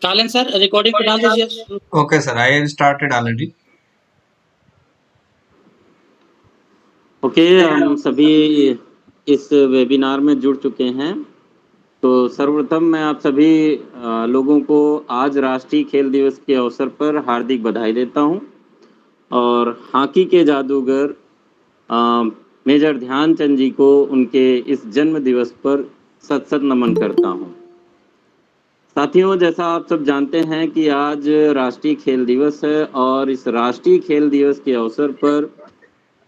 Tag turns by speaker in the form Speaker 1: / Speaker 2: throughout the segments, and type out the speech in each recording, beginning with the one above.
Speaker 1: चालें sir, recording पे डाल दीजिए।
Speaker 2: Okay, sir. I started already.
Speaker 3: Okay, हम सभी इस वेबिनार में जुड़ चुके हैं। तो सर्वप्रथम मैं आप सभी लोगों को आज राष्ट्रीय खेल दिवस के अवसर पर हार्दिक बधाई देता हूं और हॉकी के जादूगर मेजर ध्यानचंद जी को उनके इस जन्म दिवस पर सत सत नमन करता हूं। साथियों, जैसा आप सब जानते हैं कि आज राष्ट्रीय खेल दिवस है और इस राष्ट्रीय खेल दिवस के अवसर पर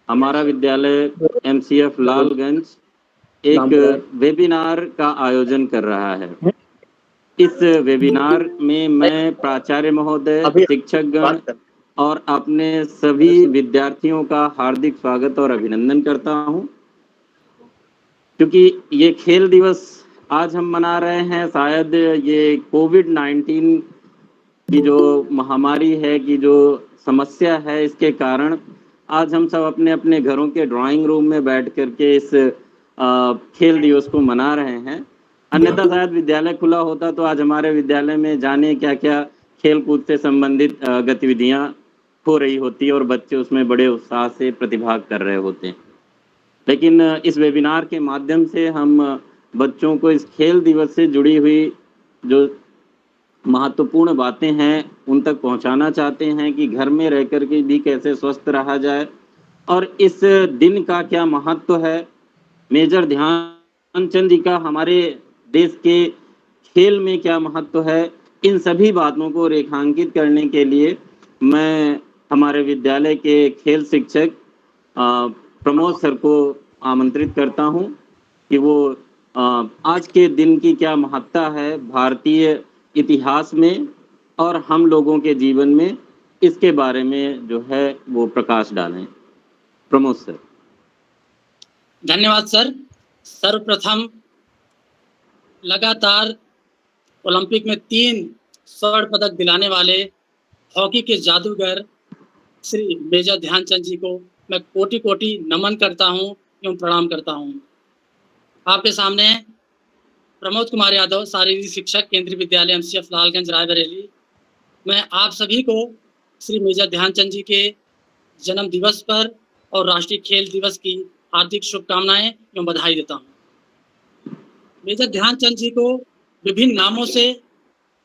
Speaker 3: हमारा विद्यालय एमसीएफ लालगंज एक वेबिनार का आयोजन कर रहा है। इस वेबिनार में मैं प्राचार्य महोदय, शिक्षकगण और अपने सभी विद्यार्थियों का हार्दिक स्वागत और अभिनंदन करता हूं। क्योंकि ये खेल दिवस आज हम मना रहे हैं, शायद ये कोविड-19 की जो महामारी है, की जो समस्या है, इसके कारण आज हम सब अपने अपने घरों के ड्राइंग रूम में बैठ करके इस खेल दिवस को मना रहे हैं। अन्यथा शायद विद्यालय खुला होता तो आज हमारे विद्यालय में जाने क्या क्या खेल कूद से संबंधित गतिविधियां हो रही होती और बच्चे उसमें बड़े उत्साह से प्रतिभाग कर रहे होते हैं। लेकिन इस वेबिनार के माध्यम से हम बच्चों को इस खेल दिवस से जुड़ी हुई जो महत्वपूर्ण बातें हैं उन तक पहुंचाना चाहते हैं कि घर में रह कर के भी कैसे स्वस्थ रहा जाए और इस दिन का क्या महत्व है, मेजर ध्यानचंद जी का हमारे देश के खेल में क्या महत्व है, इन सभी बातों को रेखांकित करने के लिए मैं हमारे विद्यालय के खेल शिक्षक प्रमोद सर को आमंत्रित करता हूं कि वो आज के दिन की क्या महत्ता है भारतीय इतिहास में और हम लोगों के जीवन में, इसके बारे में जो है वो प्रकाश डालें। प्रमोद सर।
Speaker 1: धन्यवाद सर। सर्वप्रथम लगातार ओलंपिक में 3 स्वर्ण पदक दिलाने वाले हॉकी के जादूगर श्री मेजर ध्यानचंद जी को मैं कोटि कोटि नमन करता हूं एवं प्रणाम करता हूं। आपके सामने प्रमोद कुमार यादव, शारीरिक शिक्षक, केंद्रीय विद्यालय एमसीएफ लालगंज रायबरेली। मैं आप सभी को श्री मेजर ध्यानचंद जी के जन्म दिवस पर और राष्ट्रीय खेल दिवस की हार्दिक शुभकामनाएं एवं बधाई देता हूं। मेजर ध्यानचंद जी को विभिन्न नामों से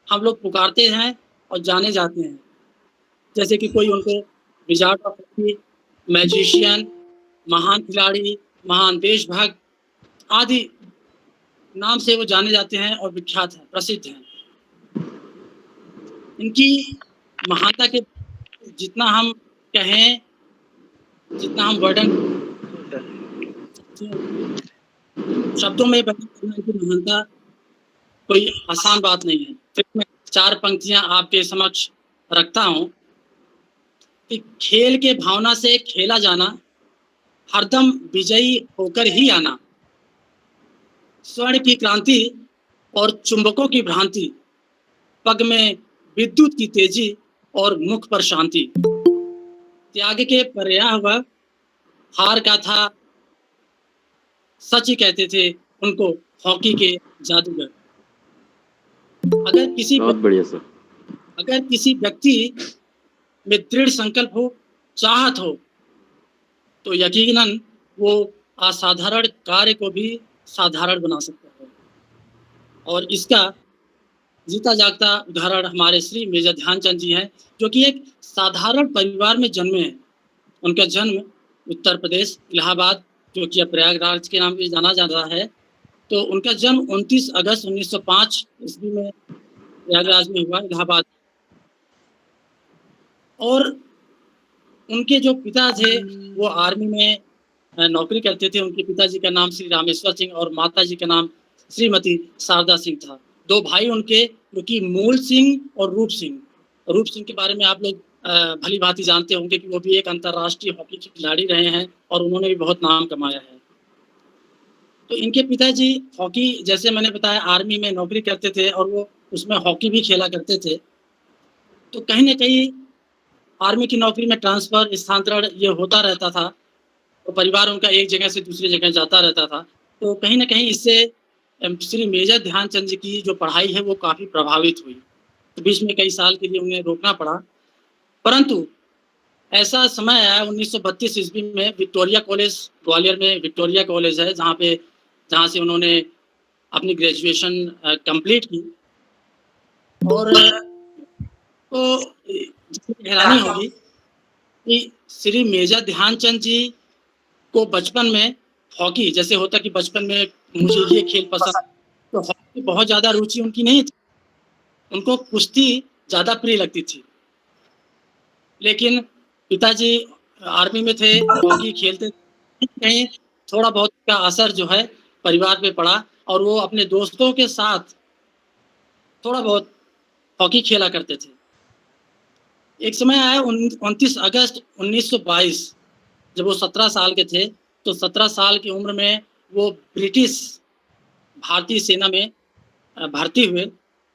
Speaker 1: हम लोग पुकारते हैं और जाने जाते हैं, जैसे कि कोई उनको विजार्ड ऑफ हॉकी, मैजिशियन, महान खिलाड़ी, महान देशभक्त आदि नाम से वो जाने जाते हैं और विख्यात हैं, प्रसिद्ध हैं। इनकी महानता के जितना हम कहें, जितना हम वर्णन शब्दों में बयान करना इनकी महानता कोई आसान बात नहीं है। फिर मैं 4 पंक्तियां आपके समक्ष रखता हूं कि खेल के भावना से खेला जाना, हरदम विजयी होकर ही आना, स्वर्ण की क्रांति और चुंबकों की भ्रांति, पग में विद्युत की तेजी और मुख पर शांति, त्याग के पर्याय वह हार का था, सच ही कहते थे उनको हॉकी के जादूगर। अगर किसी व्यक्ति में दृढ़ संकल्प हो, चाहत हो, तो यकीनन वो असाधारण कार्य को भी साधारण बना सकता है। और इसका जीता जागता उदाहरण हमारे श्री मेजर ध्यानचंद जी हैं, जो कि एक साधारण परिवार में जन्मे हैं। उनका जन्म उत्तर प्रदेश इलाहाबाद, जो कि प्रयागराज के नाम से जाना जाता है, तो उनका जन्म 29 अगस्त 1905 ईस्वी में प्रयागराज में हुआ, इलाहाबाद। और उनके जो पिता थे वो आर्मी में नौकरी करते थे। उनके पिताजी का नाम श्री रामेश्वर सिंह और माताजी का नाम श्रीमती शारदा सिंह था। 2 भाई उनके, जो कि मूल सिंह और रूप सिंह। रूप सिंह के बारे में आप लोग भली भांति जानते होंगे कि वो भी एक अंतर्राष्ट्रीय हॉकी के खिलाड़ी रहे हैं और उन्होंने भी बहुत नाम कमाया है। तो इनके पिताजी हॉकी, जैसे मैंने बताया, आर्मी में नौकरी करते थे और वो उसमें हॉकी भी खेला करते थे। तो कहीं ना कहीं आर्मी की नौकरी में ट्रांसफर, स्थानांतरण ये होता रहता था, तो परिवार उनका एक जगह से दूसरी जगह जाता रहता था। तो कहीं ना कहीं इससे श्री मेजर ध्यानचंद जी की जो पढ़ाई है वो काफ़ी प्रभावित हुई। तो बीच में कई साल के लिए उन्हें रोकना पड़ा। परंतु ऐसा समय आया 1932 ईस्वी में विक्टोरिया कॉलेज, ग्वालियर में विक्टोरिया कॉलेज है जहाँ से उन्होंने अपनी ग्रेजुएशन कंप्लीट की। और तो हैरानी होगी कि श्री मेजर ध्यानचंद जी को बचपन में हॉकी, जैसे होता कि बचपन में मुझे ये खेल पसंद, तो हॉकी बहुत ज़्यादा रुचि उनकी नहीं थी, उनको कुश्ती ज़्यादा प्रिय लगती थी। लेकिन पिताजी आर्मी में थे, हॉकी खेलते थे, कहीं थोड़ा बहुत का असर जो है परिवार पे पड़ा और वो अपने दोस्तों के साथ थोड़ा बहुत हॉकी खेला करते थे। एक समय आया 29 अगस्त 1922, जब वो 17 साल के थे, तो 17 साल की उम्र में वो ब्रिटिश भारतीय सेना में भर्ती हुए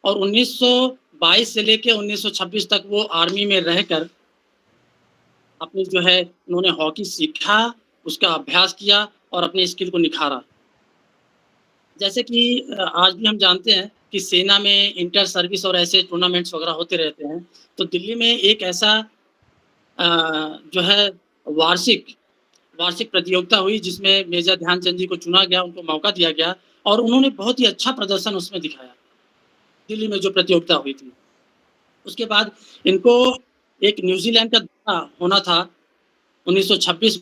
Speaker 1: और 1922 से लेके 1926 तक वो आर्मी में रहकर अपनी जो है उन्होंने हॉकी सीखा, उसका अभ्यास किया और अपने स्किल को निखारा। जैसे कि आज भी हम जानते हैं कि सेना में इंटर सर्विस और ऐसे टूर्नामेंट्स वगैरह होते रहते हैं। तो दिल्ली में एक ऐसा जो है वार्षिक प्रतियोगिता हुई जिसमें मेजर ध्यानचंद जी को चुना गया, उनको मौका दिया गया और उन्होंने बहुत ही अच्छा प्रदर्शन उसमें दिखाया, दिल्ली में जो प्रतियोगिता हुई थी। उसके बाद इनको एक न्यूजीलैंड का दौरा होना था 1926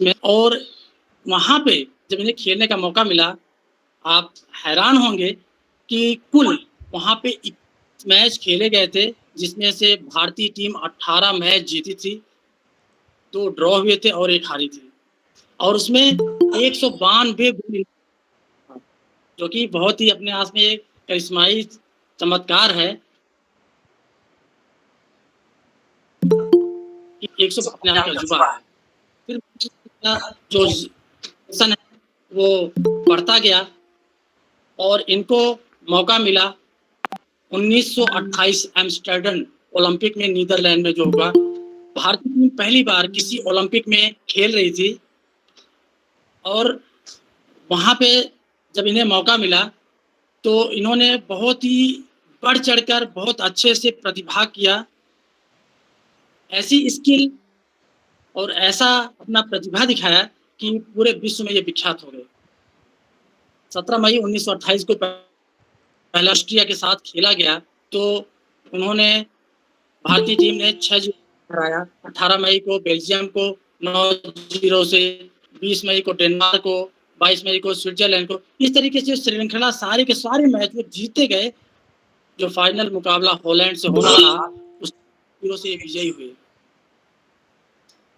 Speaker 1: में और वहाँ पे जब इन्हें खेलने का मौका मिला, आप हैरान होंगे कि कुल वहाँ पे 21 मैच खेले गए थे, जिसमें से भारतीय टीम 18 मैच जीती थी, 2 ड्रॉ हुए थे और 1 हारी थी और उसमें 192 गोल, जो कि बहुत ही अपने आप में एक करिश्माई चमत्कार है कि 100 अपने आप का तजुर्बा है। फिर जो है वो बढ़ता गया और इनको मौका मिला 1928 एम्स्टर्डम ओलंपिक में, नीदरलैंड में जो हुआ। भारतीय टीम पहली बार किसी ओलंपिक में खेल रही थी और वहाँ पे जब इन्हें मौका मिला तो इन्होंने बहुत ही बढ़ चढ़कर बहुत अच्छे से प्रतिभाग किया, ऐसी स्किल और ऐसा अपना प्रतिभा दिखाया कि पूरे विश्व में ये विख्यात हो गए। 17 मई 1928 को पहला ऑस्ट्रिया के साथ खेला गया तो उन्होंने भारतीय टीम ने 6-0 हराया। 18 मई को बेल्जियम को 9-0 से, 20 मई को डेनमार्क को, 22 मई को स्विट्जरलैंड को, इस तरीके से श्रृंखला सारे के सारे मैच वो जीते गए। जो फाइनल मुकाबला हॉलैंड से होना था उस 0 से विजयी हुए।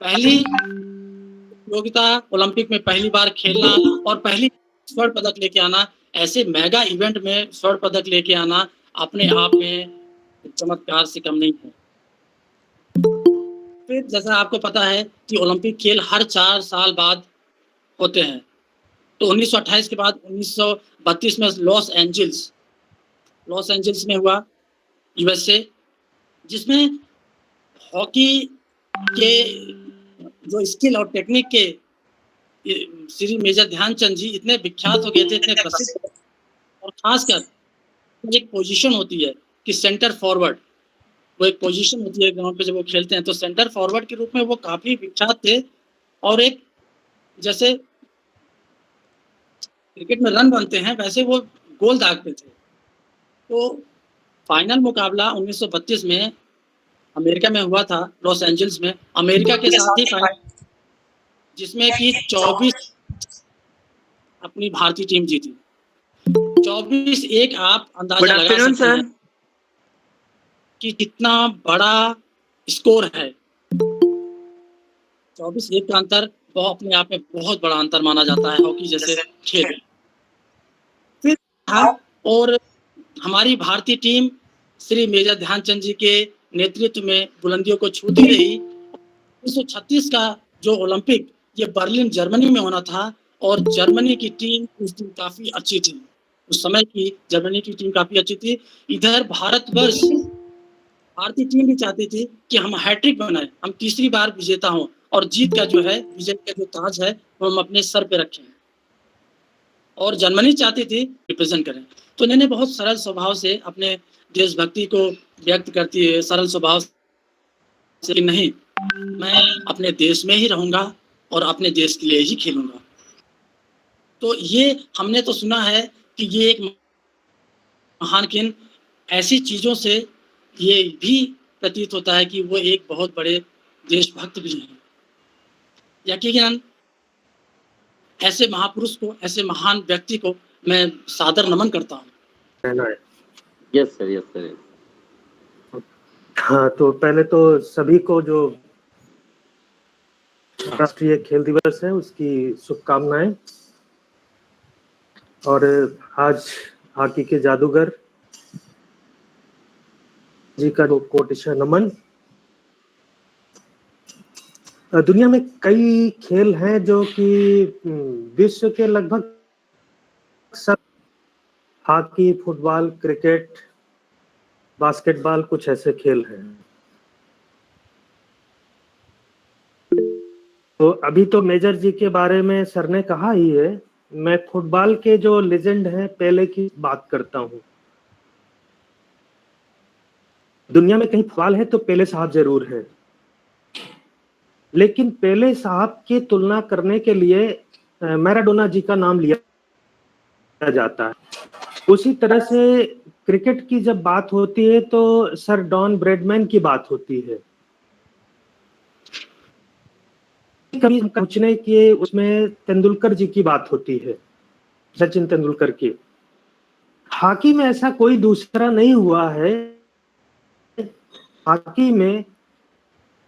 Speaker 1: पहली प्रतियोगिता ओलंपिक में पहली बार खेलना और पहली स्वर्ण पदक लेके आना, ऐसे मेगा इवेंट में स्वर्ण पदक लेके आना अपने आप में चमत्कार से कम नहीं है। फिर जैसा आपको पता है कि ओलंपिक खेल हर 4 साल बाद होते हैं, तो 1928 के बाद 1932 में लॉस एंजल्स में हुआ, यूएसए, जिसमें हॉकी के जो स्किल और टेक्निक के श्री मेजर ध्यानचंद जी इतने विख्यात हो गए थे, इतने प्रसिद्ध, और खासकर एक पोजीशन होती है कि सेंटर फॉरवर्ड, वो एक पोजीशन होती है ग्राउंड पे जब वो खेलते हैं तो सेंटर फॉरवर्ड के रूप में वो काफी विख्यात थे और एक जैसे क्रिकेट में रन बनते हैं वैसे वो गोल दागते थे। तो फाइनल मुकाबला 1932 में अमेरिका में हुआ था, लॉस एंजल्स में, अमेरिका के साथ ही फाइनल, जिसमें कि 24 अपनी भारतीय टीम जीती। 24-1 आप अंदाजा लगा सकते हैं कि कितना बड़ा स्कोर है। 24-1 का अंतर वो अपने आप में बहुत बड़ा अंतर माना जाता है हॉकी जैसे खेल। फिर और हमारी भारतीय टीम श्री मेजर ध्यानचंद जी के नेतृत्व में बुलंदियों को छूती रही। 1936 का जो ओलंपिक ये बर्लिन जर्मनी में होना था और जर्मनी की टीम उस दिन काफी अच्छी थी, उस समय की जर्मनी की टीम काफी अच्छी थी। इधर भारतवर्ष, भारतीय टीम भी चाहती थी कि हम हैट्रिक बनाएं, हम तीसरी बार विजेता हों और जीत का जो है, विजय का जो ताज है वो हम अपने सर पे रखें, और जर्मनी चाहती थी रिप्रेजेंट करें। तो इन्होंने बहुत सरल स्वभाव से अपने देशभक्ति को व्यक्त करती है, सरल स्वभाव से कि नहीं, मैं अपने देश में ही रहूँगा और अपने देश के लिए ही खेलूँगा। तो ये हमने तो सुना है कि ये एक महान किन ऐसी चीज़ों से ये भी प्रतीत होता है कि वो एक बहुत बड़े देशभक्त भी हैं। यकीनन ऐसे महापुरुष को, ऐसे महान व्यक्ति को मैं सादर नमन करता हूँ।
Speaker 3: Yes sir, yes sir.
Speaker 4: हाँ, तो पहले तो सभी को जो राष्ट्रीय खेल दिवस है उसकी शुभकामनाएं। और आज हॉकी के जादूगर जी का कोटिशा नमन। दुनिया में कई खेल हैं जो कि विश्व के लगभग सब, हॉकी, फुटबॉल, क्रिकेट, बास्केटबॉल, कुछ ऐसे खेल हैं। तो अभी तो मेजर जी के बारे में सर ने कहा ही है, मैं फुटबॉल के जो लेजेंड हैं पेले की बात करता हूँ। दुनिया में कहीं फुटबॉल है तो पेले साहब जरूर है, लेकिन पेले साहब की तुलना करने के लिए मैराडोना जी का नाम लिया जाता है। उसी तरह से क्रिकेट की जब बात होती है तो सर डॉन ब्रैडमैन की बात होती है। कभी पूछने के उसमें तेंदुलकर जी की बात होती है, सचिन तेंदुलकर की। हॉकी में ऐसा कोई दूसरा नहीं हुआ है, हॉकी में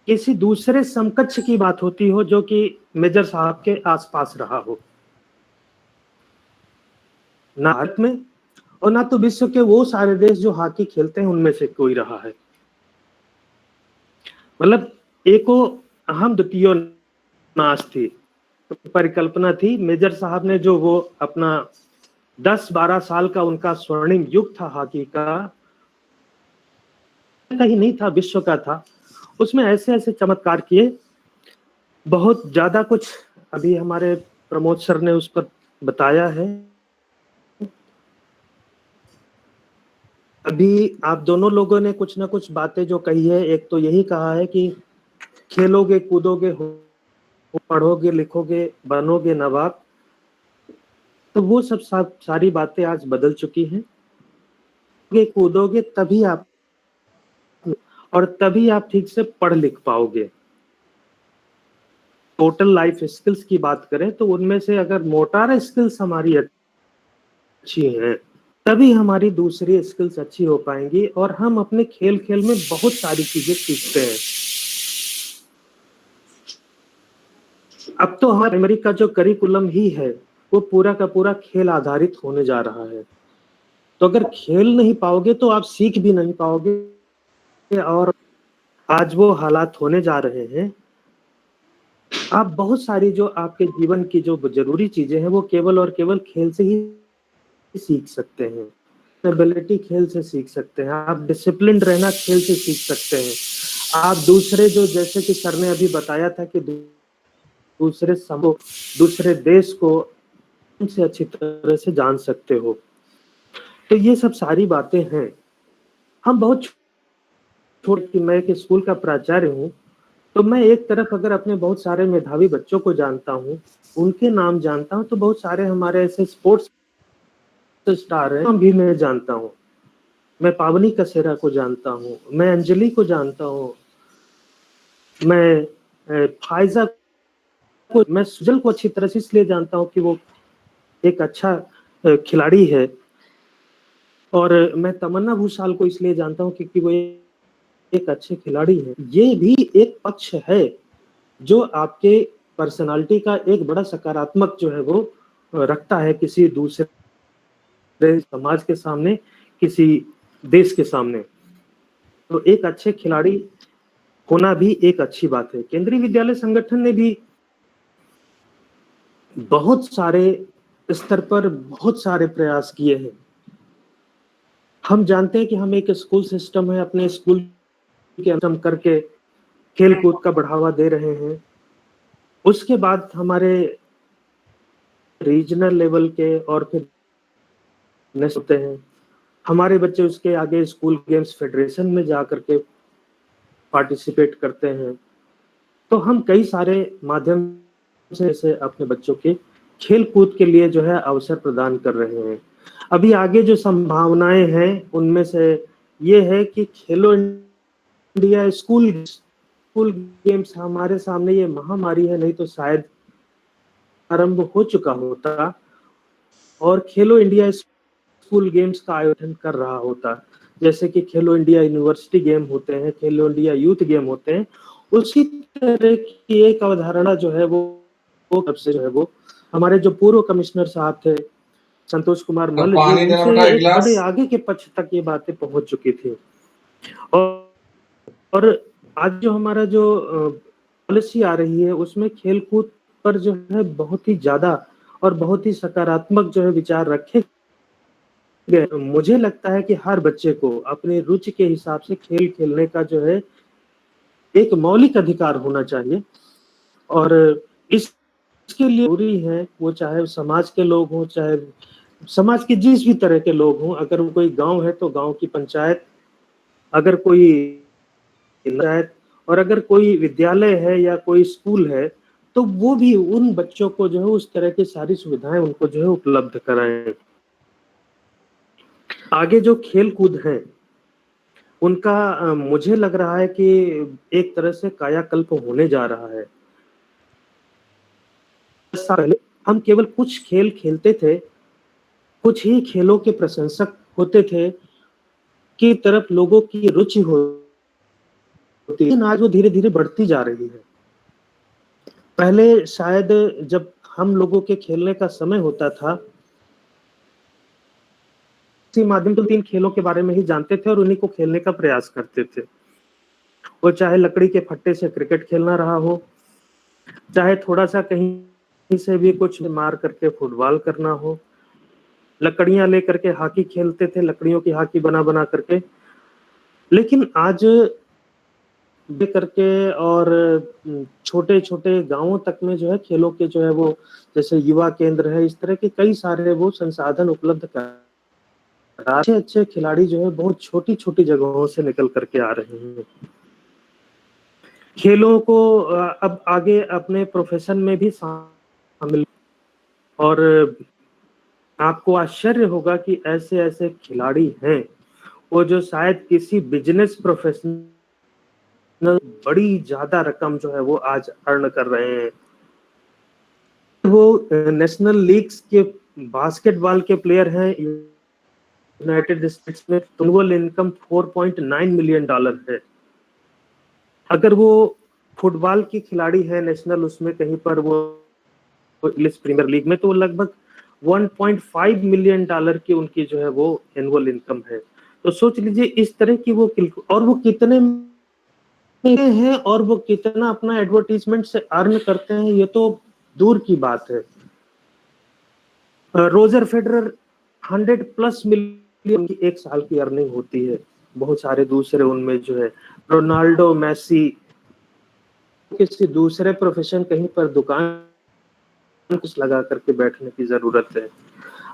Speaker 4: किसी दूसरे समकक्ष की बात होती हो जो कि मेजर साहब के आसपास रहा हो। ना भारत में और ना तो विश्व के वो सारे देश जो हॉकी खेलते हैं उनमें से कोई रहा है। मतलब एको अहम द्वितीयो नास्ति परिकल्पना थी। मेजर साहब ने जो वो अपना 10-12 साल का उनका स्वर्णिम युग था हॉकी का, कहीं नहीं था, विश्व का था। उसमें ऐसे ऐसे चमत्कार किए, बहुत ज्यादा कुछ अभी हमारे प्रमोद सर ने उस पर बताया है। अभी आप दोनों लोगों ने कुछ ना कुछ बातें जो कही है, एक तो यही कहा है कि खेलोगे, कूदोगे, पढ़ोगे, लिखोगे, बनोगे नवाब। तो वो सब सारी बातें आज बदल चुकी हैं। कूदोगे तभी आप, और तभी आप ठीक से पढ़ लिख पाओगे। टोटल लाइफ स्किल्स की बात करें तो उनमें से अगर मोटार स्किल्स हमारी अच्छी हैं, तभी हमारी दूसरी स्किल्स अच्छी हो पाएंगी और हम अपने खेल खेल में बहुत सारी चीजें सीखते हैं। अब तो हमारे प्राइमरी का जो करिकुलम ही है वो पूरा का पूरा खेल आधारित होने जा रहा है। तो अगर खेल नहीं पाओगे तो आप सीख भी नहीं पाओगे, और आज वो हालात होने जा रहे हैं। आप बहुत सारी जो आपके जीवन की जो जरूरी चीजें हैं वो केवल और केवल खेल से ही सीख सकते हैं। एबिलिटी खेल से सीख सकते हैं, आप डिसिप्लिन रहना खेल से सीख सकते हैं। आप दूसरे जो, जैसे कि सर ने अभी बताया था कि दूसरे समूह, दूसरे देश को उनसे अच्छी तरह से जान सकते हो। तो ये सब सारी बातें हैं। हम बहुत छोटे, मैं एक स्कूल का प्राचार्य हूँ, तो मैं एक तरफ अगर अपने बहुत सारे मेधावी बच्चों को जानता हूँ, उनके नाम जानता हूँ, तो बहुत सारे हमारे ऐसे स्पोर्ट्स स्टार हैं भी मैं जानता हूँ। मैं पावनी कसेरा को जानता हूँ, मैं अंजलि को जानता हूँ, मैं फायजा को, मैं सुजल को अच्छी तरह से इसलिए जानता हूँ कि वो एक अच्छा खिलाड़ी है, और मैं तमन्ना भूसाल को इसलिए जानता हूँ क्योंकि वो एक अच्छे खिलाड़ी है। ये भी एक पक्ष है जो आपके पर्सनालिटी का एक बड़ा सकारात्मक जो है वो रखता है किसी दूसरे समाज के सामने, किसी देश के सामने। तो एक अच्छे खिलाड़ी होना भी एक अच्छी बात है। केंद्रीय विद्यालय संगठन ने भी बहुत सारे स्तर पर बहुत सारे प्रयास किए हैं। हम जानते हैं कि हम एक स्कूल सिस्टम है, अपने स्कूल के अंदर करके खेल कूद का बढ़ावा दे रहे हैं। उसके बाद हमारे रीजनल लेवल के और फिर नेशनल होते हैं, हमारे बच्चे उसके आगे स्कूल गेम्स फेडरेशन में जा करके पार्टिसिपेट करते हैं। तो हम कई सारे माध्यम से अपने बच्चों के खेल कूद के लिए जो है अवसर प्रदान कर रहे हैं। अभी आगे जो संभावनाएं हैं उनमें से ये है कि खेलो इंडिया स्कूल गेम्स, हमारे सामने ये महामारी है, नहीं तो शायद आरंभ हो चुका होता और खेलो इंडिया स्कूल गेम्स का आयोजन कर रहा होता। जैसे कि खेलो इंडिया यूनिवर्सिटी गेम होते हैं, खेलो इंडिया यूथ गेम होते हैं, उसी तरह की एक अवधारणा जो है वो तब से जो है वो हमारे जो पूर्व कमिश्नर साहब थे संतोष कुमार
Speaker 2: तो
Speaker 4: मल्ल जी,
Speaker 2: पानी देना
Speaker 4: उनसे
Speaker 2: बेटा, एक
Speaker 4: एक
Speaker 2: गिलास।
Speaker 4: बड़े आगे के पक्ष तक ये बातें पहुंच चुकी थी। और आज जो हमारा जो पॉलिसी आ रही है उसमें खेल कूद पर जो है बहुत ही ज्यादा और बहुत ही सकारात्मक जो है विचार रखे गए। मुझे लगता है कि हर बच्चे को अपनी रुचि के हिसाब से खेल खेलने का जो है एक मौलिक अधिकार होना चाहिए और इसके लिए जरूरी है, वो चाहे समाज के लोग हों, चाहे समाज के जिस भी तरह के लोग हों, अगर वो कोई गांव है तो गांव की पंचायत, अगर कोई पंचायत, और अगर कोई विद्यालय है या कोई स्कूल है तो वो भी उन बच्चों को जो है उस तरह की सारी सुविधाएं उनको जो है उपलब्ध कराएं। आगे जो खेल कूद है उनका मुझे लग रहा है कि एक तरह से कायाकल्प होने जा रहा है। पहले हम केवल कुछ खेल खेलते थे, कुछ ही खेलों के प्रशंसक होते थे की तरफ लोगों की रुचि होती, लेकिन आज वो धीरे धीरे बढ़ती जा रही है। पहले शायद जब हम लोगों के खेलने का समय होता था, इसी माध्यम से 3 खेलों के बारे में ही जानते थे और उन्हीं को खेलने का प्रयास करते थे। वो चाहे लकड़ी के फट्टे से क्रिकेट खेलना रहा हो, चाहे थोड़ा सा कहीं से भी कुछ मार करके फुटबॉल करना हो, लकड़ियां लेकर के हॉकी खेलते थे, लकड़ियों की हॉकी बना बना करके। लेकिन आज करके और छोटे छोटे गांवों तक में जो है खेलों के जो है वो जैसे युवा केंद्र है, इस तरह के कई सारे वो संसाधन उपलब्ध कर अच्छे अच्छे खिलाड़ी जो है बहुत छोटी छोटी जगहों से निकल करके आ रहे हैं। खेलों को अब आगे अपने प्रोफेशन में भी शामिल, और आपको आश्चर्य होगा कि ऐसे ऐसे खिलाड़ी हैं वो जो शायद किसी बिजनेस प्रोफेशन बड़ी ज्यादा रकम जो है वो आज अर्न कर रहे हैं। वो नेशनल लीग्स के बास्केटबॉल के प्लेयर हैं यूनाइटेड स्टेट्स में, एनुअल इनकम $4.9 मिलियन है। अगर वो फुटबॉल की खिलाड़ी है नेशनल, उसमें कहीं पर वो इंग्लिश प्रीमियर लीग में, तो लगभग $1.5 मिलियन की उनकी जो है वो एनुअल इनकम है। तो सोच लीजिए इस तरह की वो, और वो कितने हैं और वो कितना अपना एडवर्टीजमेंट से अर्न करते हैं ये तो दूर की बात है। रोजर फेडरर 100+ मिलियन की एक साल की अर्निंग होती है। बहुत सारे दूसरे उनमें जो है रोनाल्डो, मेसी, किसी दूसरे प्रोफेशन कहीं पर दुकान कुछ लगा करके बैठने की जरूरत है।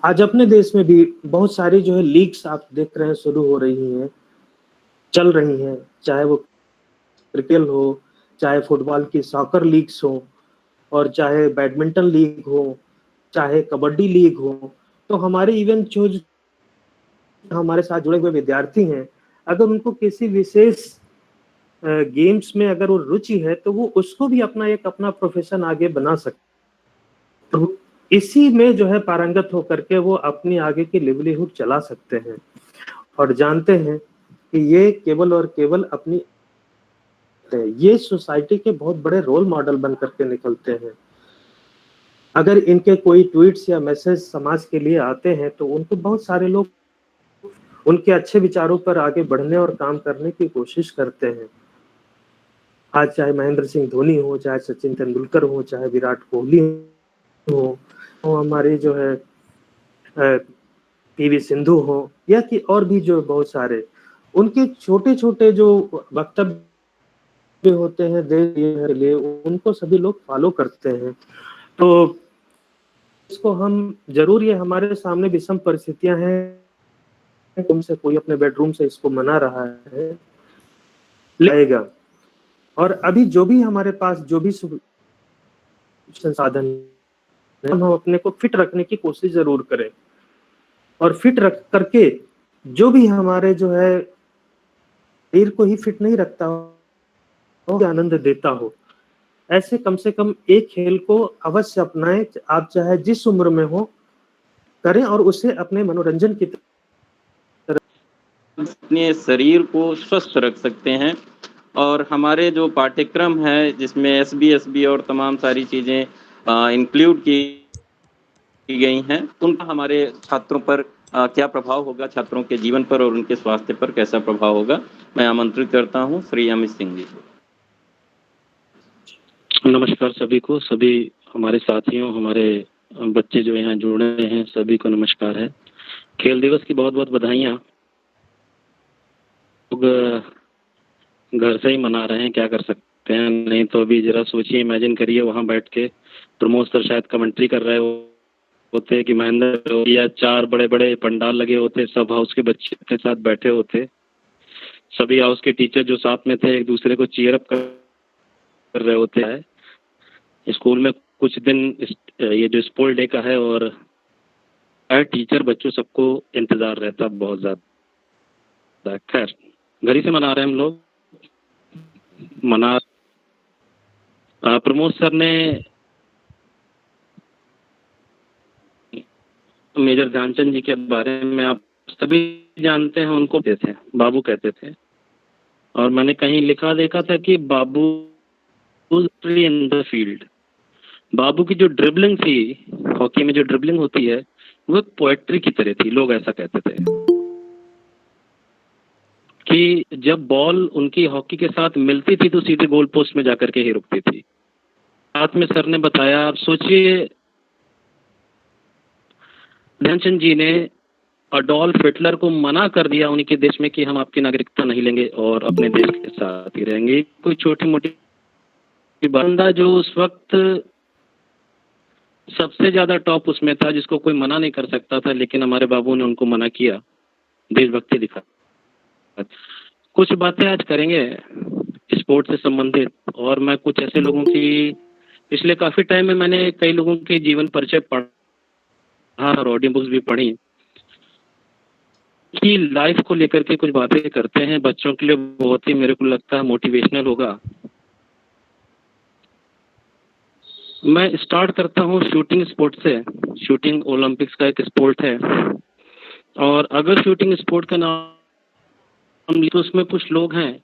Speaker 4: आज अपने देश में भी बहुत सारी जो है लीग्स आप देख रहे हैं शुरू हो रही हैं, चल रही हैं, चाहे वो क्रिकेट हो, चाहे फुटबॉल की सॉकर लीग्स हो, और चाहे बैडमिंटन लीग हो, चाहे कबड्डी लीग हो। तो हमारे इवन जो हमारे साथ जुड़े हुए विद्यार्थी हैं, अगर उनको किसी विशेष गेम्स में अगर वो रुचि है तो वो उसको भी अपना प्रोफेशन आगे बना सकते, तो इसी में जो है पारंगत होकर के वो अपनी आगे की लिवलीहुड चला सकते हैं। और जानते हैं कि ये केवल और केवल अपनी, ये सोसाइटी के बहुत बड़े रोल मॉडल बन करके निकलते हैं। अगर इनके कोई ट्वीट्स या मैसेज समाज के लिए आते हैं तो उनको बहुत सारे लोग उनके अच्छे विचारों पर आगे बढ़ने और काम करने की कोशिश करते हैं। आज चाहे महेंद्र सिंह धोनी हो, चाहे सचिन तेंदुलकर हो, चाहे विराट कोहली हो, हमारे जो है पीवी सिंधु हो, या कि और भी जो बहुत सारे उनके छोटे छोटे जो वक्तव्य होते हैं देश के लिए, उनको सभी लोग फॉलो करते हैं। तो इसको हम जरूर, ये हमारे सामने विषम परिस्थितियां हैं, तुमसे कोई अपने बेडरूम से इसको मना रहा है, लेगा। और अभी जो भी हमारे पास जो भी संसाधन है, हम अपने को फिट रखने की कोशिश जरूर करें, और फिट रख करके जो भी हमारे जो है शरीर को ही फिट नहीं रखता हो, आनंद देता हो, ऐसे कम से कम एक खेल को अवश्य अपनाएं। आप चाहे जिस उम्र में हो करें, और उसे अपने मनोरंजन की
Speaker 3: अपने शरीर को स्वस्थ रख सकते हैं। और हमारे जो पाठ्यक्रम है जिसमें एसबी और तमाम सारी चीज़ें इंक्लूड की गई हैं, उनका हमारे छात्रों पर क्या प्रभाव होगा, छात्रों के जीवन पर और उनके स्वास्थ्य पर कैसा प्रभाव होगा, मैं आमंत्रित करता हूं श्री अमित सिंह जी।
Speaker 5: नमस्कार सभी को, सभी हमारे साथियों, हमारे बच्चे जो यहाँ जुड़े हैं, सभी को नमस्कार है। खेल दिवस की बहुत बहुत बधाइयाँ। लोग घर से ही मना रहे हैं, क्या कर सकते हैं। नहीं तो अभी जरा सोचिए, इमेजिन करिए, वहाँ बैठ के प्रमोद सर शायद कमेंट्री कर रहे होते कि महेंद्र, या 4 बड़े बड़े पंडाल लगे होते, सब हाउस के बच्चे के साथ बैठे होते, सभी हाउस के टीचर जो साथ में थे एक दूसरे को चीयर अप कर रहे होते हैं। स्कूल में कुछ दिन ये जो स्पोर्ट डे का है, और हर टीचर बच्चों सबको इंतजार रहता बहुत ज़्यादा। खैर, घर ही से मना रहे हैं हम लोग। प्रमोद सर ने मेजर ध्यानचंद जी के बारे में आप सभी जानते हैं, उनको कहते थे बाबू कहते थे। और मैंने कहीं लिखा देखा था कि बाबू इन द फील्ड। बाबू की जो ड्रिबलिंग थी, हॉकी में जो ड्रिबलिंग होती है, वो पोएट्री की तरह थी। लोग ऐसा कहते थे कि जब बॉल उनकी हॉकी के साथ मिलती थी तो सीधे गोल पोस्ट में जाकर के ही रुकती थी। साथ में सर ने बताया, आप सोचिए, ध्यानचंद जी ने अडोल्फ हिटलर को मना कर दिया उन्हीं के देश में कि हम आपकी नागरिकता नहीं लेंगे और अपने देश के साथ ही रहेंगे। कोई छोटी मोटी बंदा जो उस वक्त सबसे ज्यादा टॉप उसमें था, जिसको कोई मना नहीं कर सकता था, लेकिन हमारे बाबू ने उनको मना किया, देशभक्ति दिखा। कुछ बातें आज करेंगे स्पोर्ट्स से संबंधित, और मैं कुछ ऐसे लोगों की, पिछले काफी टाइम में मैंने कई लोगों के जीवन परिचय पढ़ा और ऑडियो बुक्स भी पढ़ी कि लाइफ को लेकर के कुछ बातें करते हैं। बच्चों के लिए बहुत ही, मेरे को लगता है, मोटिवेशनल होगा। मैं स्टार्ट करता हूँ शूटिंग स्पोर्ट से। शूटिंग ओलंपिक्स का एक स्पोर्ट है, और अगर शूटिंग स्पोर्ट का नाम तो उसमें कुछ लोग हैं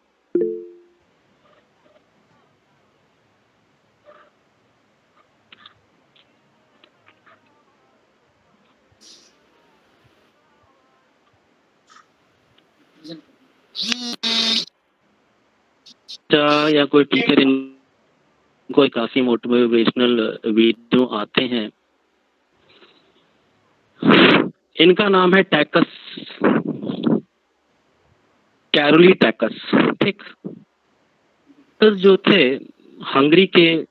Speaker 5: या कोई टीचर, इनको काफी मोटिवेशनल वीडियो आते हैं। इनका नाम है टैकस, कैरोली टैकस। ठीक, जो थे हंगरी के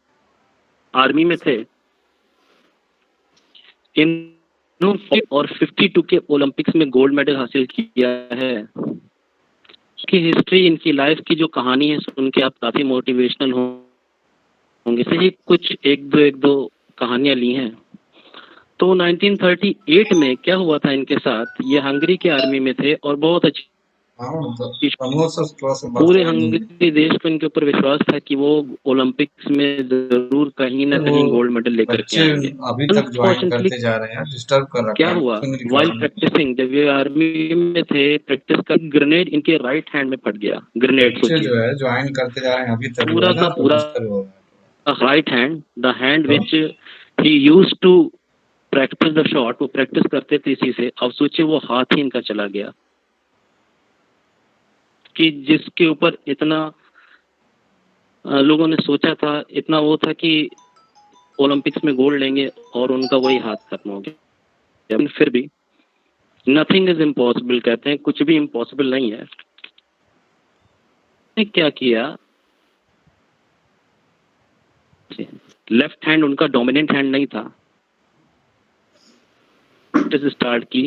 Speaker 5: आर्मी में थे, इन्होंने और 52 के ओलंपिक्स में गोल्ड मेडल हासिल किया है। की हिस्ट्री, इनकी लाइफ की जो कहानी है, सुन के आप काफी मोटिवेशनल होंगे। से ही कुछ एक दो कहानियां ली हैं। तो 1938 में क्या हुआ था इनके साथ, ये हंगरी के आर्मी में थे और बहुत अच्छी, पूरे हंगरी देश को इनके ऊपर विश्वास था कि वो ओलंपिक्स में जरूर कहीं ना कहीं गोल्ड मेडल लेकर के आएंगे।
Speaker 2: अभी तक ज्वाइन करते जा रहे हैं, डिस्टर्ब कर रखा है।
Speaker 5: क्या हुआ, वाइल प्रैक्टिसिंग, जब ये आर्मी में थे, प्रैक्टिस का ग्रेनेड इनके राइट हैंड में फट गया। ग्रेनेड
Speaker 2: जो है ज्वाइन करते जा रहे हैं अभी तक,
Speaker 5: पूरा का पूरा right hand, the hand which he used to practice the shot, वो प्रैक्टिस करते थे इसी से। अब सोचिए वो हाथ ही इनका चला गया, कि जिसके ऊपर इतना लोगों ने सोचा था, इतना वो था कि ओलंपिक्स में गोल्ड लेंगे, और उनका वही हाथ खत्म हो गया। फिर भी नथिंग इज इम्पॉसिबल, कहते हैं, कुछ भी इम्पॉसिबल नहीं है। क्या किया, लेफ्ट हैंड उनका डोमिनेंट हैंड नहीं था, प्रैक्टिस स्टार्ट की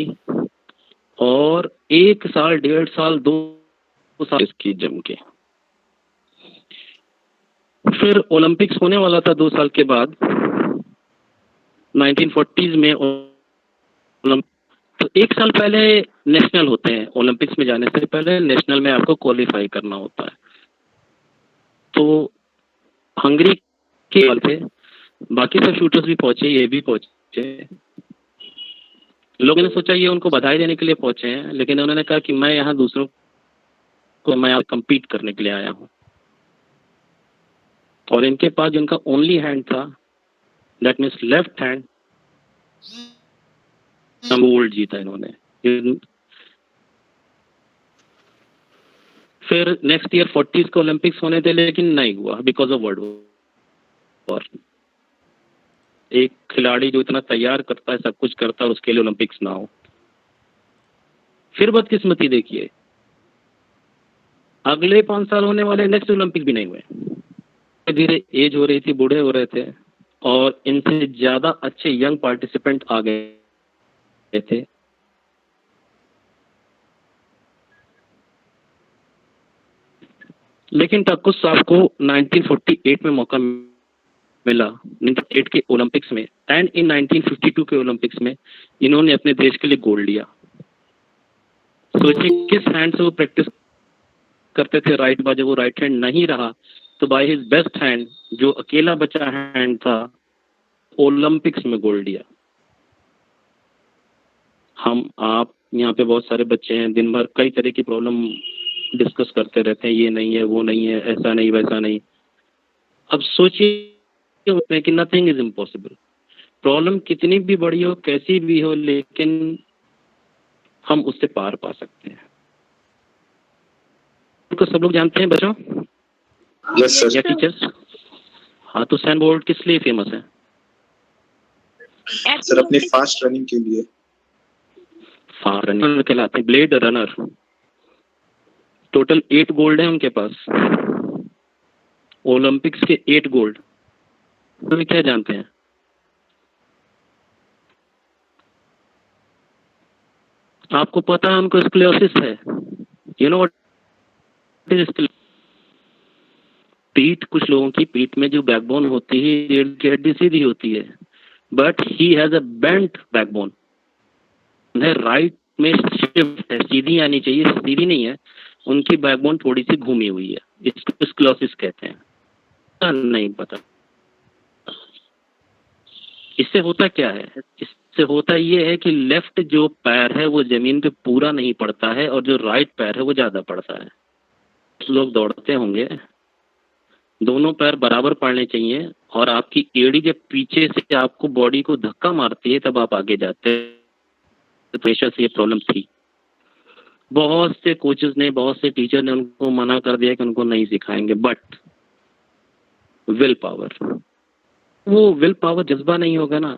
Speaker 5: और 1 साल, 1.5 साल, 2 साल इसकी जम के। फिर ओलंपिक्स होने वाला था 2 साल के बाद 1940s में तो 1 साल पहले नेशनल होते हैं। ओलंपिक्स में जाने से पहले नेशनल में आपको क्वालिफाई करना होता है। तो हंगरी के थे, बाकी सब शूटर्स भी पहुंचे, ये भी पहुंचे। लोगों ने सोचा ये उनको बधाई देने के लिए पहुंचे हैं, लेकिन उन्होंने कहा कि मैं यहाँ दूसरों को, मैं यहाँ कम्पीट करने के लिए आया हूँ। और इनके पास जिनका ओनली हैंड था, that means left hand, gold जीता इन्होंने। फिर नेक्स्ट ईयर 40s के ओलंपिक्स होने थे, लेकिन नहीं हुआ बिकॉज ऑफ वर्ल्ड वॉर। एक खिलाड़ी जो इतना तैयार करता है, सब कुछ करता है, उसके लिए ओलंपिक्स ना हो। फिर बदकिस्मती देखिए, अगले 5 साल होने वाले नेक्स्ट ओलंपिक भी नहीं हुए। धीरे एज हो रही थी, बूढ़े हो रहे थे और इनसे ज्यादा अच्छे यंग पार्टिसिपेंट आ गए थे। लेकिन टक्कुस साहब को 1948 में मौका मिला, 1948 के ओलंपिक्स में, एंड इन 1952 के ओलंपिक्स में इन्होंने अपने देश के लिए गोल्ड लिया। सोचिए किस हैंड से वो प्रैक्टिस करते थे, राइट बाजू, वो राइट हैंड नहीं रहा तो बाय हिज बेस्ट हैंड, जो अकेला बचा हैंड था, ओलंपिक्स में गोल्ड लिया। हम आप यहाँ पे बहुत सारे बच्चे हैं, दिन भर कई तरह की प्रॉब्लम डिस्कस करते रहते हैं, ये नहीं है, वो नहीं है, ऐसा नहीं, वैसा नहीं। अब सोचिए कि नथिंग इज इम्पॉसिबल। प्रॉब्लम कितनी भी बड़ी हो, कैसी भी हो, लेकिन हम उससे पार पा सकते हैं। तो सब लोग जानते हैं बच्चों?
Speaker 6: Yes sir.
Speaker 5: या टीचर्स? हाँ, तो सैन बोल्ट किस लिए फेमस है?
Speaker 6: सर अपनी फास्ट रनिंग के लिए।
Speaker 5: फास्ट रनिंग कहलाते हैं, ब्लेड रनर। टोटल 8 गोल्ड है उनके पास, ओलंपिक्स के 8 गोल्ड। तो क्या जानते हैं? आपको पता है उनको स्क्लेरोसिस है? You know what is sclerosis? पीठ, कुछ लोगों की पीठ में जो बैकबोन होती है, रीढ़ की हड्डी सीधी होती है, but he has a bent backbone. Right में शिफ्ट है, सीधी आनी चाहिए, सीधी नहीं है, उनकी बैकबोन थोड़ी सी घूमी हुई है, इसको स्क्लेरोसिस कहते हैं। नहीं पता। इससे होता क्या है? इससे होता ये है कि लेफ्ट जो पैर है वो जमीन पे पूरा नहीं पड़ता है और जो राइट पैर है वो ज्यादा पड़ता है। लोग दौड़ते होंगे, दोनों पैर बराबर पड़ने चाहिए और आपकी एड़ी जब पीछे से आपको बॉडी को धक्का मारती है तब आप आगे जाते हैं। तो प्रेशर से ये प्रॉब्लम थी। बहुत से कोचेस ने, बहुत से टीचर ने उनको मना कर दिया कि उनको नहीं सिखाएंगे, बट विल पावर, वो विल पावर जज्बा नहीं होगा ना,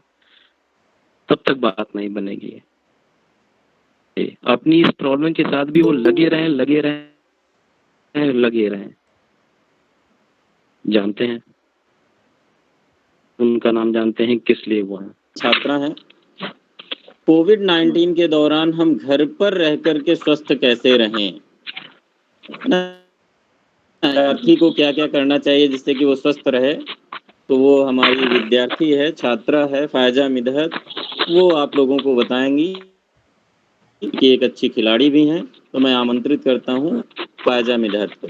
Speaker 5: तब तक बात नहीं बनेगी। अपनी इस प्रॉब्लम के साथ भी वो लगे रहें, लगे रहें, लगे रहें। जानते हैं उनका नाम जानते हैं, किस लिए वो है?
Speaker 3: छात्रा है। कोविड-19 के दौरान हम घर पर रह करके स्वस्थ कैसे रहें, विद्यार्थी को क्या क्या करना चाहिए जिससे कि वो स्वस्थ रहे, तो वो हमारी विद्यार्थी है, छात्रा है फायजा मिदहत, वो आप लोगों को बताएंगी कि एक अच्छी खिलाड़ी भी हैं। तो मैं आमंत्रित करता हूँ फायजा मिदहत को।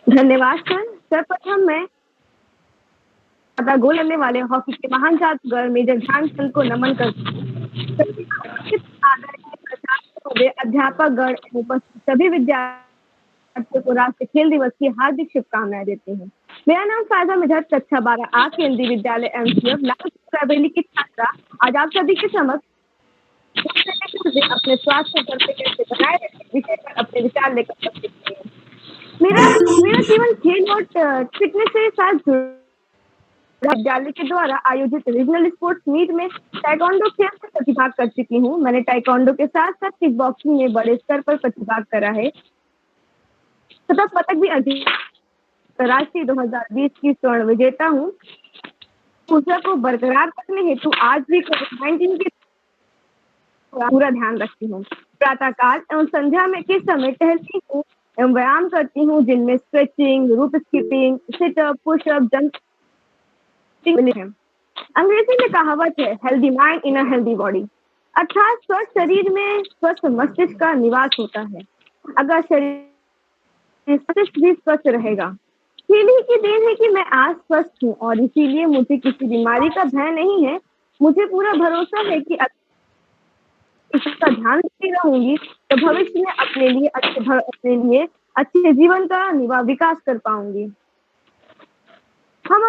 Speaker 7: धन्यवाद सर। सर्वप्रथम मैं गोल करने वाले हॉकी के महान जादूगर मेजर ध्यानचंद को नमन करती हूँ। अध्यापक गण उपस्थित सभी विद्यार्थियों को राष्ट्रीय खेल दिवस की हार्दिक शुभकामनाएं देती हूँ। मेरा नाम फायजा मिदहत, कक्षा 12A केंद्रीय विद्यालय MCF लालबरेली की छात्रा। आज आप सभी के समक्ष अपने स्वास्थ्य को कैसे बनाए रखें विषय पर अपने विचार लेकर उपस्थित हुई हूँ। मेरा जीवन खेल और फिटनेस से साथ जुड़ा। विद्यालय के द्वारा आयोजित रीजनल स्पोर्ट्स मीट में टाइकोंडो खेल में प्रतिभाग कर चुकी हूँ। मैंने टाइकोंडो के साथ साथ किक बॉक्सिंग में बड़े स्तर पर प्रतिभाग करा है तथा पदक भी अर्जित। राष्ट्रीय 2020 की स्वर्ण विजेता हूँ। ऊर्जा को बरकरार रखने हेतु आज भी कोविड-19 के पूरा ध्यान रखती हूँ। प्रातःकाल एवं संध्या में के समय टहलती हूँ एवं व्यायाम करती हूँ, जिनमें स्ट्रेचिंग, रूप स्किपिंग, सिटअप, पुशअप, जंपिंग है। अंग्रेजी में कहावत है, healthy mind in a healthy body, अर्थात स्वस्थ शरीर में स्वस्थ मस्तिष्क का निवास होता है। अगर शरीर मस्तिष्क भी स्वस्थ रहेगा। खेल ही की देन है कि मैं आज स्वस्थ हूँ और इसीलिए मुझे किसी बीमारी का भय नहीं है। मुझे पूरा भरोसा है कि इसका ध्यान रखती रहूंगी तो भविष्य में अपने लिए अच्छे जीवन का विकास कर पाऊंगी। हम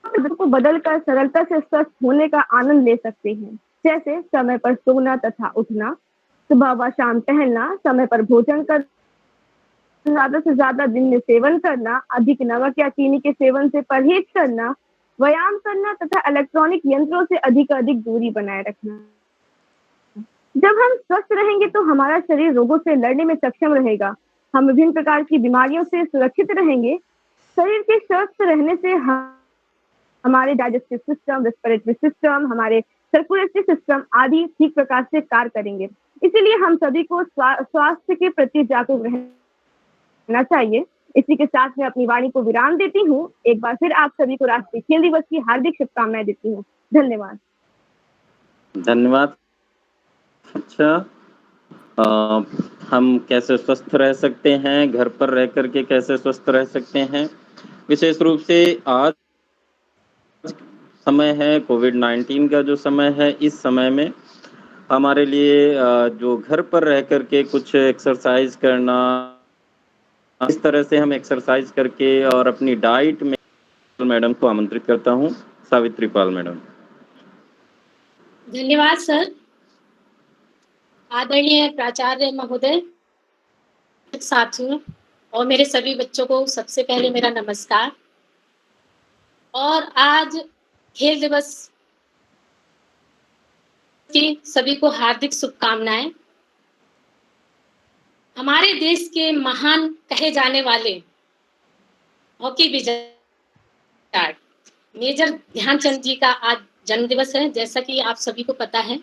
Speaker 7: अपने को बदलकर सरलता से स्वस्थ होने का आनंद ले सकते हैं, जैसे समय पर सोना तथा उठना, सुबह व शाम टहलना, समय पर भोजन कर, ज्यादा से ज्यादा दिन में सेवन करना, अधिक नमक या चीनी के सेवन से परहेज करना, व्यायाम करना तथा इलेक्ट्रॉनिक यंत्रों से अधिक दूरी बनाए रखना। जब हम स्वस्थ रहेंगे तो हमारा शरीर रोगों से लड़ने में सक्षम रहेगा। हम विभिन्न प्रकार की बीमारियों से सुरक्षित रहेंगे। शरीर के स्वस्थ रहने से हमारे डाइजेस्टिव सिस्टम, रेस्पिरेटरी सिस्टम, हमारे सर्कुलेटरी सिस्टम आदि ठीक प्रकार से कार्य करेंगे। इसीलिए हम सभी को स्वास्थ्य के प्रति जागरूक रहना चाहिए। इसी के साथ मैं अपनी वाणी को विराम देती हूँ। एक बार फिर आप सभी को राष्ट्रीय खेल दिवस की हार्दिक शुभकामनाएं देती हूँ। धन्यवाद।
Speaker 3: धन्यवाद। अच्छा, हम कैसे स्वस्थ रह सकते हैं, घर पर रह करके कैसे स्वस्थ रह सकते हैं, विशेष रूप से आज समय है कोविड-19 का जो समय है, इस समय में हमारे लिए जो घर पर रह करके कुछ एक्सरसाइज करना, इस तरह से हम एक्सरसाइज करके और अपनी डाइट में मैडम को आमंत्रित करता हूँ। सावित्री पाल मैडम।
Speaker 8: धन्यवाद सर। आदरणीय प्राचार्य महोदय, साथियों और मेरे सभी बच्चों को सबसे पहले मेरा नमस्कार। और आज खेल दिवस की सभी को हार्दिक शुभकामनाएं। हमारे देश के महान कहे जाने वाले हॉकी विजेता मेजर ध्यानचंद जी का आज जन्म दिवस है, जैसा कि आप सभी को पता है।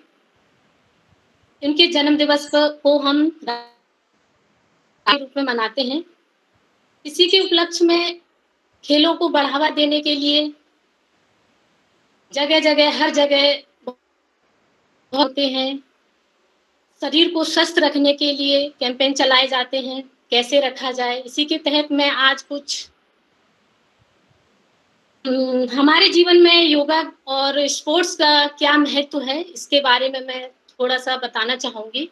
Speaker 8: इनके जन्म दिवस को हम रूप में मनाते हैं। इसी के उपलक्ष्य में खेलों को बढ़ावा देने के लिए जगह जगह हर जगह होते हैं। शरीर को स्वस्थ रखने के लिए कैंपेन चलाए जाते हैं, कैसे रखा जाए। इसी के तहत मैं आज कुछ हमारे जीवन में योगा और स्पोर्ट्स का क्या महत्व है, इसके बारे में मैं थोड़ा सा बताना चाहूंगी।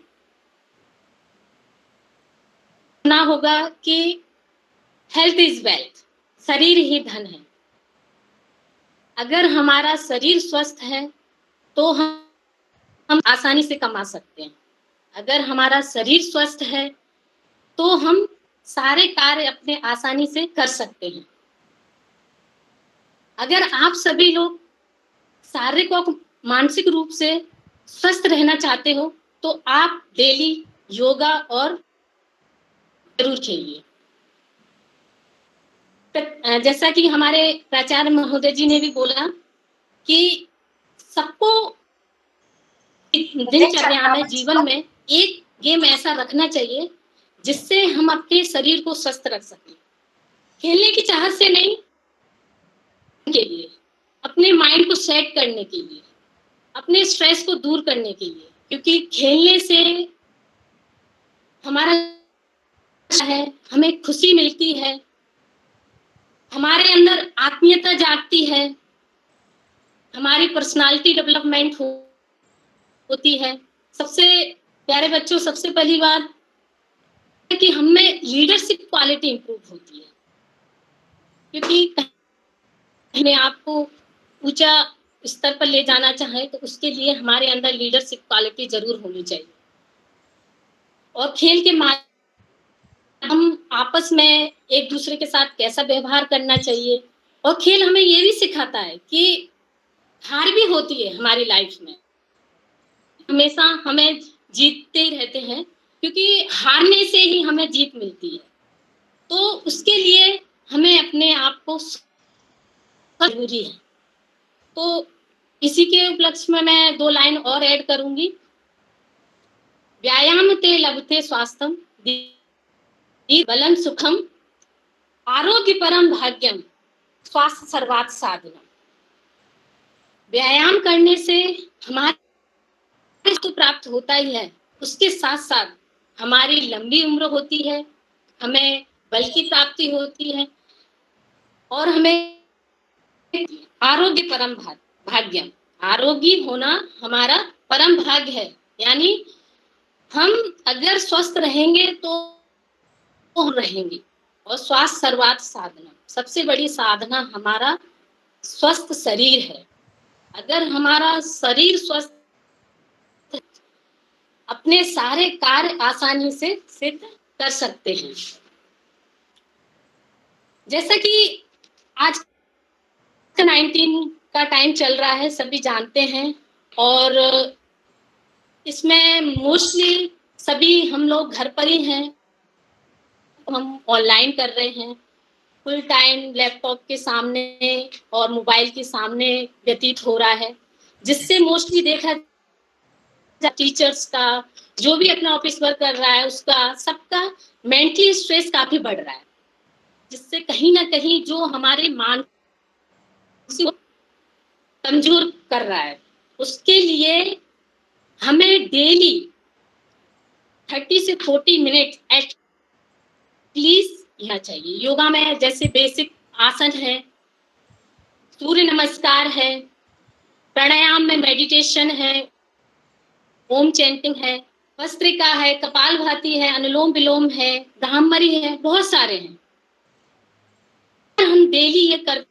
Speaker 8: ना होगा कि हेल्थ इज वेल्थ, शरीर ही धन है। अगर हमारा शरीर स्वस्थ है तो हम आसानी से कमा सकते हैं। अगर हमारा शरीर स्वस्थ है तो हम सारे कार्य अपने आसानी से कर सकते हैं। अगर आप सभी लोग शारीरिक और मानसिक रूप से स्वस्थ रहना चाहते हो तो आप डेली योगा और जरूर खेलिए। जैसा कि हमारे प्राचार्य महोदय जी ने भी बोला कि सबको दिनचर्या में, जीवन में एक गेम ऐसा रखना चाहिए जिससे हम अपने शरीर को स्वस्थ रख सकें। खेलने की चाहत से नहीं, के लिए, अपने माइंड को सेट करने के लिए, अपने स्ट्रेस को दूर करने के लिए, क्योंकि खेलने से हमारा है, हमें खुशी मिलती है, हमारे अंदर आत्मीयता जागती है, हमारी पर्सनालिटी डेवलपमेंट होती है। सबसे प्यारे बच्चों, सबसे पहली बात है कि हमें लीडरशिप क्वालिटी इंप्रूव होती है, क्योंकि हमें आपको ऊंचा स्तर पर ले जाना चाहे तो उसके लिए हमारे अंदर लीडरशिप क्वालिटी जरूर होनी चाहिए। और खेल के माध्यम हम आपस में एक दूसरे के साथ कैसा व्यवहार करना चाहिए। और खेल हमें ये भी सिखाता है कि हार भी होती है हमारी लाइफ में, हमेशा हमें जीतते ही रहते हैं, क्योंकि हारने से ही हमें जीत मिलती है। तो उसके लिए हमें अपने आप को जरूरी है। तो इसी के उपलक्ष्य में मैं 2 लाइन और ऐड करूंगी। व्यायाम ते लभते स्वास्थ्यम बलम सुखम आरोग्य परम भाग्यम स्वास्थ्य सर्वार्थ साधनम। व्यायाम करने से हमारे तो प्राप्त होता ही है, उसके साथ साथ हमारी लंबी उम्र होती है, हमें बल की प्राप्ति होती है और हमें आरोग्य परम भाग्यम, आरोगी होना हमारा परम भाग्य है। यानी हम अगर स्वस्थ रहेंगे तो हम रहेंगे। और स्वास्थ्य सर्वार्थ साधना, सबसे बड़ी साधना हमारा स्वस्थ शरीर है। अगर हमारा शरीर स्वस्थ, अपने सारे कार्य आसानी से सिद्ध कर सकते हैं। जैसा कि आज 19 का टाइम चल रहा है, सभी जानते हैं, और इसमें मोस्टली सभी हम लोग घर पर ही हैं, हम ऑनलाइन कर रहे हैं, फुल टाइम लैपटॉप के सामने और मोबाइल के सामने व्यतीत हो रहा है, जिससे मोस्टली देखा टीचर्स का, जो भी अपना ऑफिस वर्क कर रहा है, उसका सबका मेंटली स्ट्रेस काफी बढ़ रहा है, जिससे कहीं ना कहीं जो हमारे मानसिक कमजोर कर रहा है। उसके लिए हमें डेली 30 से 40 मिनट एटलीस्ट लेना चाहिए। योगा में जैसे बेसिक आसन है, सूर्य नमस्कार है, प्राणायाम में मेडिटेशन है, ओम चैंटिंग है, भस्त्रिका है, कपालभाति है, अनुलोम विलोम है, ब्राह्मरी है, बहुत सारे हैं। हम डेली ये करते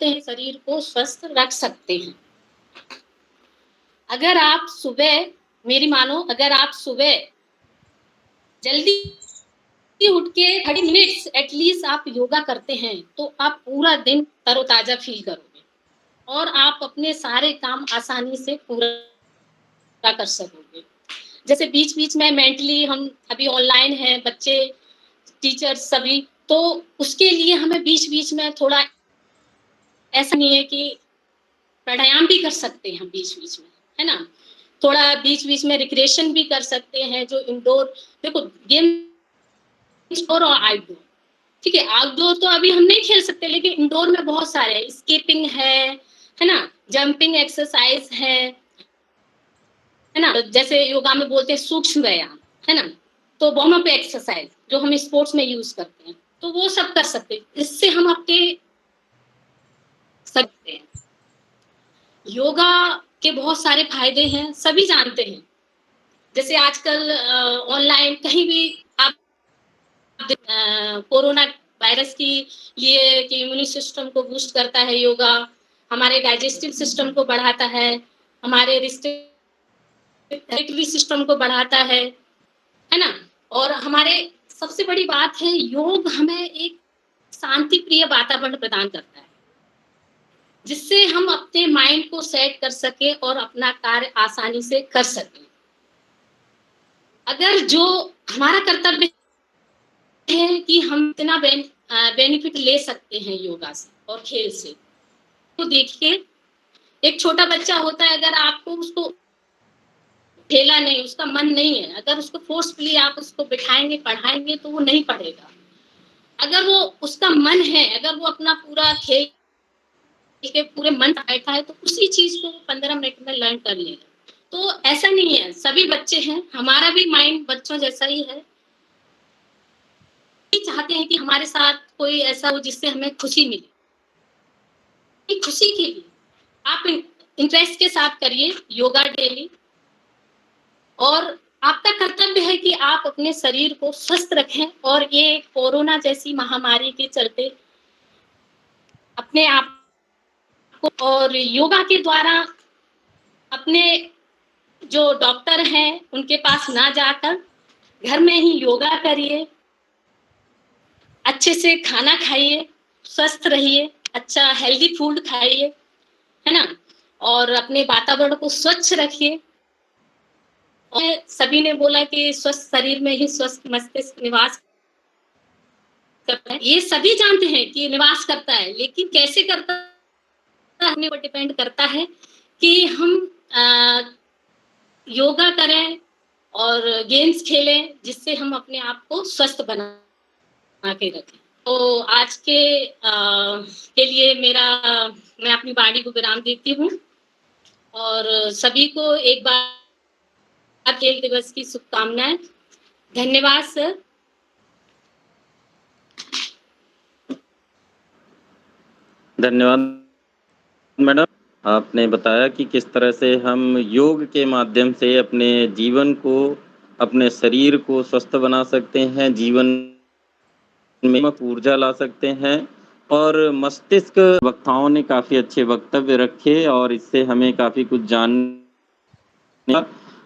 Speaker 8: हैं, शरीर को स्वस्थ रख सकते हैं। अगर आप सुबह, मेरी मानो, अगर आप सुबह जल्दी उठ के 30 मिनट्स एटलीस्ट आप योगा करते हैं, तो आप पूरा दिन तरोताजा फील करोगे और आप अपने सारे काम आसानी से पूरा कर सकोगे। जैसे बीच बीच में मेंटली हम अभी ऑनलाइन हैं, बच्चे, टीचर्स सभी, तो उसके लिए हमें बीच बीच में थोड़ा, ऐसा नहीं है कि प्राणायाम भी कर सकते हैं हम बीच बीच में, है ना, थोड़ा बीच बीच में रिक्रिएशन भी कर सकते हैं। जो इंडोर, देखो गेम इंडोर और आउटडोर, ठीक है, आउटडोर तो अभी हम नहीं खेल सकते, लेकिन इंडोर में बहुत सारे हैं, स्कीपिंग है ना, जंपिंग एक्सरसाइज है ना, जैसे योगा में बोलते हैं सूक्ष्म व्यायाम, है ना, तो वार्म अप एक्सरसाइज जो हम स्पोर्ट्स में यूज करते हैं, तो वो सब कर सकते हैं। इससे हम आपके सकते हैं। योगा के बहुत सारे फायदे हैं, सभी जानते हैं। जैसे आजकल ऑनलाइन कहीं भी आप कोरोना वायरस की लिए कि इम्यून सिस्टम को बूस्ट करता है योगा, हमारे डाइजेस्टिव सिस्टम को बढ़ाता है, हमारे रिस्पिरेटरी सिस्टम को बढ़ाता है ना, और हमारे सबसे बड़ी बात है, योग हमें एक शांति प्रिय वातावरण प्रदान करता है, जिससे हम अपने माइंड को सेट कर सके और अपना कार्य आसानी से कर सके। अगर जो हमारा कर्तव्य है कि हम इतना बेनिफिट ले सकते हैं योगा से और खेल से, तो देखिए एक छोटा बच्चा होता है, अगर आपको उसको ठेला नहीं, उसका मन नहीं है, अगर उसको फोर्सफुली आप उसको बिठाएंगे, पढ़ाएंगे, तो वो नहीं पढ़ेगा। अगर वो उसका मन है, अगर वो अपना पूरा खेल के पूरे मन बैठा है, तो उसी चीज को 15 मिनट में लर्न कर लेगा। तो ऐसा नहीं है, सभी बच्चे हैं, हमारा भी माइंड बच्चों जैसा ही है, चाहते हैं कि हमारे साथ कोई ऐसा हो जिससे हमें खुशी मिले। खुशी के लिए आप इंटरेस्ट के साथ करिए योगा डेली, और आपका कर्तव्य है कि आप अपने शरीर को स्वस्थ रखें, और ये कोरोना जैसी महामारी के चलते अपने आप को और योगा के द्वारा अपने जो डॉक्टर हैं उनके पास ना जाकर घर में ही योगा करिए, अच्छे से खाना खाइए, स्वस्थ रहिए, अच्छा हेल्दी फूड खाइए, है ना, और अपने वातावरण को स्वच्छ रखिए। और सभी ने बोला कि स्वस्थ शरीर में ही स्वस्थ मस्तिष्क निवास करता है। ये सभी जानते हैं कि निवास करता है, लेकिन कैसे करता है अपने ऊपर डिपेंड करता है कि हम योगा करें और गेम्स खेलें जिससे हम अपने आप को स्वस्थ बना के रखें। तो आज के लिए मैं अपनी वाणी को विराम देती हूँ और सभी को एक बार खेल दिवस की शुभकामनाएं। धन्यवाद सर।
Speaker 3: धन्यवाद मैडम, आपने बताया कि किस तरह से हम योग के माध्यम से अपने जीवन को, अपने शरीर को स्वस्थ बना सकते हैं, जीवन में ऊर्जा ला सकते हैं और मस्तिष्क। वक्ताओं ने काफ़ी अच्छे वक्तव्य रखे और इससे हमें काफ़ी कुछ जानने।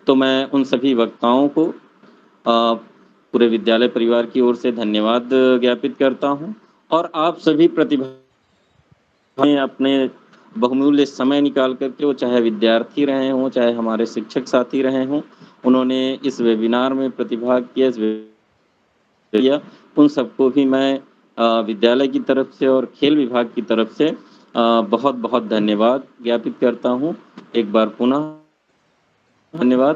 Speaker 3: तो मैं उन सभी वक्ताओं को पूरे विद्यालय परिवार की ओर से धन्यवाद ज्ञापित करता हूं और आप सभी प्रतिभा अपने बहुमूल्य समय निकाल करके, वो चाहे विद्यार्थी रहे हों चाहे हमारे शिक्षक साथी रहे हों, उन्होंने इस वेबिनार में प्रतिभाग किया। उन सबको भी मैं विद्यालय की तरफ से और खेल विभाग की तरफ से बहुत बहुत धन्यवाद ज्ञापित करता हूं। एक बार पुनः धन्यवाद।